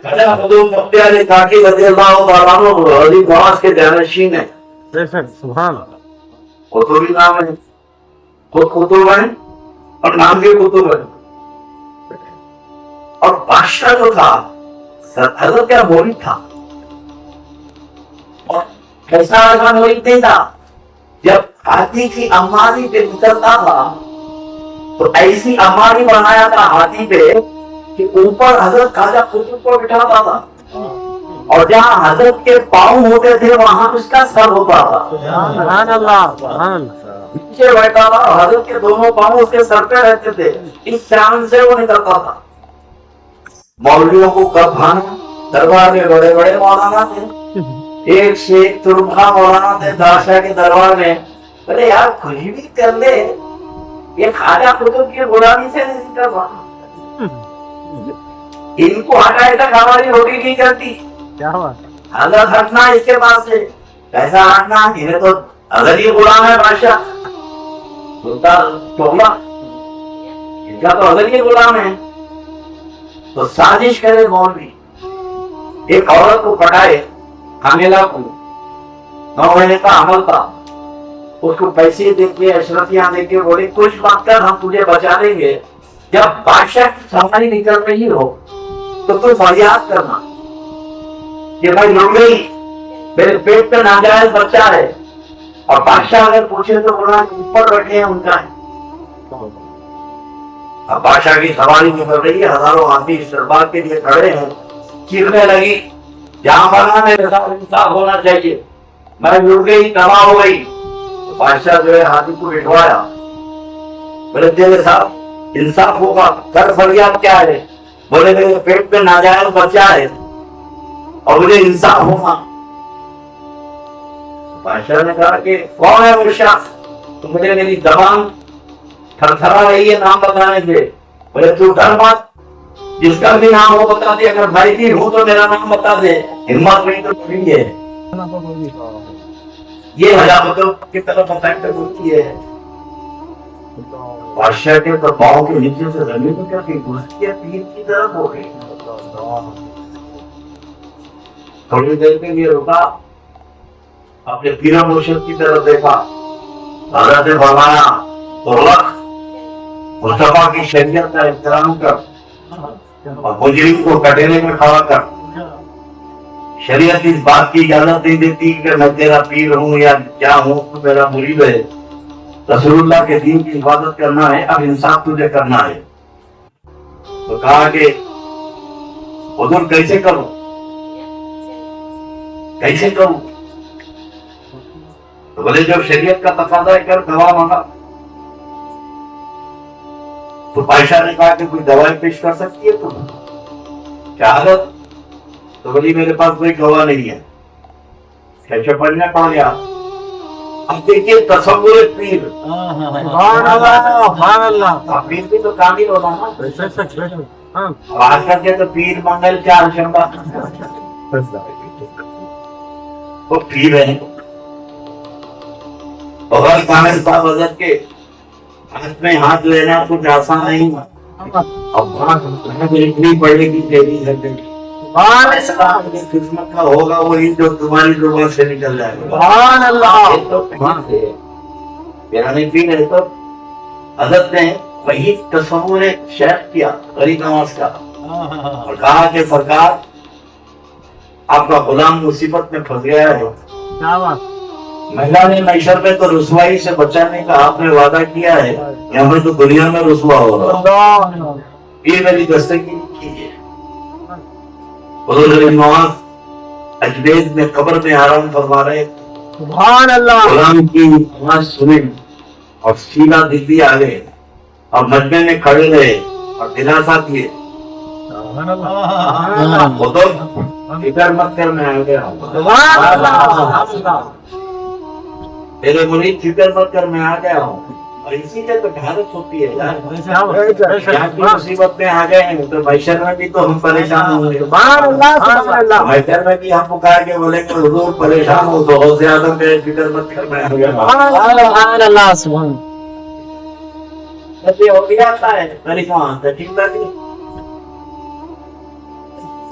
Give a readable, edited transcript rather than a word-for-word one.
حضرت مفتی علی کاکی رضی اللہ تعالیٰ عنہ علی گواس کے جانشین ہیں. سبحان قطبی نام ہے, خود قطب ہیں اور نام بھی قطب ہے. اور بادشاہ جو تھا حضرت کا مرید تھا, اور ایسا مرید نہیں تھا. جب ہاتھی کی اماری پہ نکلتا تھا تو ایسی اماری بنایا تھا ہاتھی پہ کہ اوپر حضرت خواجہ قطب کو بٹھاتا تھا, اور جہاں حضرت کے پاؤں ہوتے تھے وہاں اس کا سر ہوتا تھا. سبحان اللہ سبحان نیچے بیٹھا تھا, حضرت کے دونوں پاؤں اس کے سر پہ رہتے تھے. اس شان سے وہ نکلتا تھا. مولویوں کو کب بھانا, دربار میں بڑے بڑے مولانا تھے, ایک سے ایک تربھا مولانا تھے بادشاہ کے دربار میں. بولے یار کچھ بھی کر لے, یہ خواجہ قطب کی غلامی سے نہیں کر رہا, ان کو ہٹائے تک ہماری روٹی نہیں چلتی. کیا بات, حضرت ہٹنا اس کے پاس سے, کیسا ہٹنا, انہیں تو اگر یہ غلام ہے بادشاہ سلطان ٹولا, ان کا تو اگر یہ غلام ہے. تو سازش کرے مولوی, ایک عورت کو پٹائے, حاملہ کو, 9 مہینے کا حمل تھا, اس کو پیسے دے کے اشرفیاں دے کے بولے کچھ بات کر ہم تجھے بچا دیں گے. جب بادشاہ کی سمجھ نکل رہی ہو تو تم فریاد کرنا کہ بھائی لڑ گئی, میرے پیٹ پہ ناجائز بچہ ہے. اور بادشاہ اگر پوچھے تو بولا اوپر بیٹھے ہیں ان کا ہے. اب بادشاہ کی سواری نکل رہی ہے, ہزاروں آدمی اس دربار کے لیے کھڑے ہیں. چیخنے لگی جہاں بنا میرے ساتھ انصاف ہونا چاہیے, میں لڑ گئی, تباہ ہو گئی. تو بادشاہ جو ہے ہاتھی کو بٹھوایا, بولے تیرے ساتھ انصاف ہوگا, کر فریاد کیا ہے. بولے میرے پیٹ پہ ناجائز بچہ ہے اور مجھے انصاف ہوگا. بادشاہ نے کہا کہ کون ہے وہ شخص, تو مجھے میری زبان تھر تھرا رہی ہے نام بتانے سے. بولے تو ڈر مت, جس کا بھی نام ہو بتا دے, اگر بھائی بھی ہوں تو میرا نام بتا دے, ہمت نہیں تو ٹھیک ہے. یہ حضرت کی طرف افیکٹ ہوتی ہے. بادشاہ کے تو پاؤں کے نیچے سے زمین کو کیا گھستی ہے, پیر کی طرف ہو گئی. تھوڑی دیر کے لیے رکا, اپنے پیر مرشد کی طرف دیکھا. حضرت نے فرمایا مصطفیٰ کی شریعت کا احترام کر اور مجرم کو کٹہرے میں کھڑا کر. شریعت اس بات کی اجازت نہیں دیتی کہ میں تیرا پیر ہوں یا کیا ہوں, تو میرا مرید ہے. رسول اللہ کے دین کی حفاظت کرنا ہے, اب انصاف تجھے کرنا ہے. تو کہا کہ حضور کیسے کروں, کیسے کروں. تو بولے جب شریعت کا تقاضا کر, گواہ مانگا. تو بادشاہ نے کہا کہ کوئی دوائی پیش کر سکتی ہے تم, شہادت. تو بولی میرے پاس کوئی گواہ نہیں ہے. کیسے پڑھنا پڑ گیا. اب دیکھیے تصور پیر, سبحان اللہ, پیر بھی تو کامل ہونا نا. آج کل کے تو پیر منگل چار شنبہ, وہ پیر ہے. بغیر کامل صاحب حضرت کے ہاتھ میں ہاتھ لینا کچھ آسان نہیں. اب اتنی پڑھنے کی تیری ہے, قسمت کا ہوگا وہی جو تمہاری زبان سے نکل جائے گا. سبحان اللہ. تو حضرت نے وہی تصور شیخ کیا غریب نواز کا, اور کہا کہ سرکار آپ کا غلام مصیبت میں پھنس گیا ہے. کیا بات, مہیلا نے معیشت میں تو رسوائی سے بچانے کا آپ نے وعدہ کیا ہے, یا میں تو دنیا میں رسوا ہو رہا. یہ میری دستگی کیجیے. حضور غریب نواز اجمیر میں قبر میں آرام فرما رہے. سبحان اللہ. غلام کی آواز سنی اور سینہ دلی آ گئے, اور مجمع میں کھڑے رہے اور دلاسا دیے. فکر مت کر, میں آ گیا ہوں. میرے مرید فکر مت کر, میں آ گیا ہوں. اور اسی سے تو ڈھارت ہوتی ہے یار. یہاں کی مصیبت میں آ گئے ہیں تو محشر میں بھی تو ہم پریشان ہوں گے. محشر میں بھی ہم پکار کے بولیں گے حضور پریشان ہو تو غوث اعظم کے فکر مت کر, میں آ گیا. سبحان اللہ. سبحان ہو بھی آتا ہے ٹھیک ٹھاک.